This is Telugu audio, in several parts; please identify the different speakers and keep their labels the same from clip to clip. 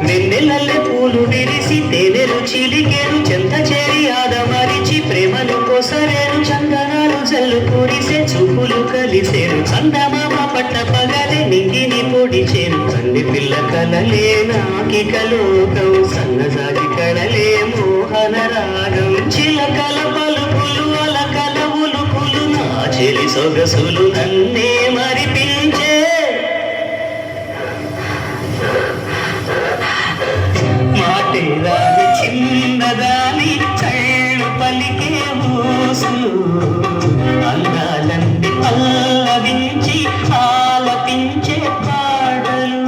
Speaker 1: వెన్నెలల్లె పూలు విరిసి తేనెలు చిలికెను చెంత చేరి ఆదమరిచి ప్రేమలు కొసరేను చందనాలు జల్లు కురిసే చూపులు కలిసేరు చందమామ పట్ల పగలే నింగిని పొడిచేరు కంది పిల్ల కలలే నాకిక లోకం సన్నజాజి కళలే మోహన రాగం చిలకల పలుకులు అలకల ఉలుకులు నా చెలి సొగసులు నన్నే మరిపించే మాటేదాని చిన్నదాని చళ్ళు పలికే ఊసులు అందాలన్నీ పల్లవించి ఆలపించే పాటలు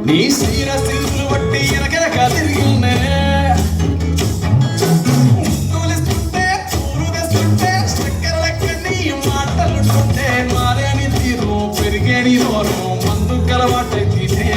Speaker 2: నీ సీర సిరులు బట్టి ఎనకెనక తిరిగినే తూలిస్తుంటే తూరుగస్తుంటే చక్కెర లెక్క నీ మాటలుంటుంటే మారేని తీరు పెరిగేని నోరు మందు కలవాటైతే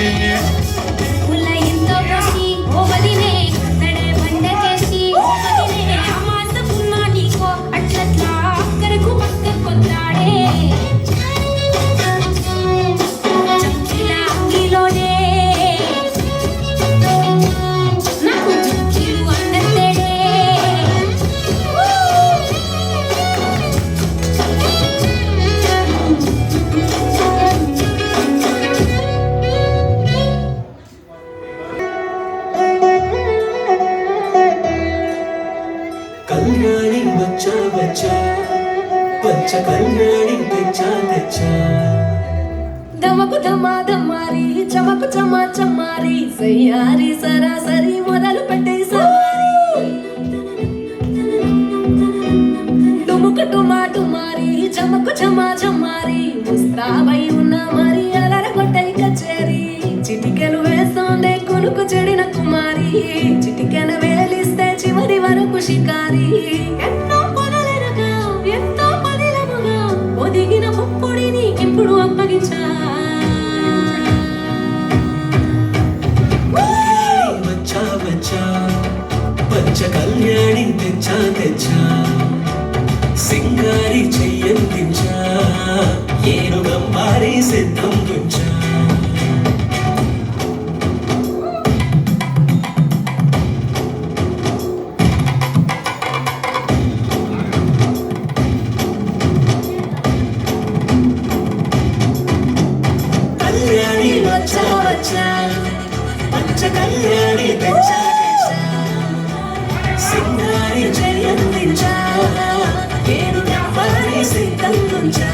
Speaker 3: కళ్యాణి బచ్చా బచ్చా బచ్చ కళ్యాణి తెచ్చా తెచ్చా
Speaker 4: దమకు ధమా ధమారి చమకు చమా చమారి సయ్యారి సరాసరి మొదలు పెట్టే సవారి డుముకు డుమా డుమారి చమకు చమా చమారి ముస్తాబై ఉన్న మరి అలర కొట్టై కచేరి చిటికెలు వేస్తోందే కొనుకు చెడిన కుమారి చిటికెను వేలిస్తే చివరి వరకు షికారి ఎన్నో పొదలెనగా ఎంతో పదిలముగా ఒదిగిన పుప్పొడిని ఇప్పుడు అప్పగించా
Speaker 3: బచ్చా బచ్చా బచ్చ కళ్యాణి తెచ్చా తెచ్చా సింగారి చెయ్యందించా ఏనుగ మారి సిద్ధం ఉంచా కళ్యాణి బచ్చా బచ్చా బచ్చ కళ్యాణి తెచ్చా తెచ్చా సింగారి చెయ్యందించా ఏనుగ మారి సిద్ధం ఉంచా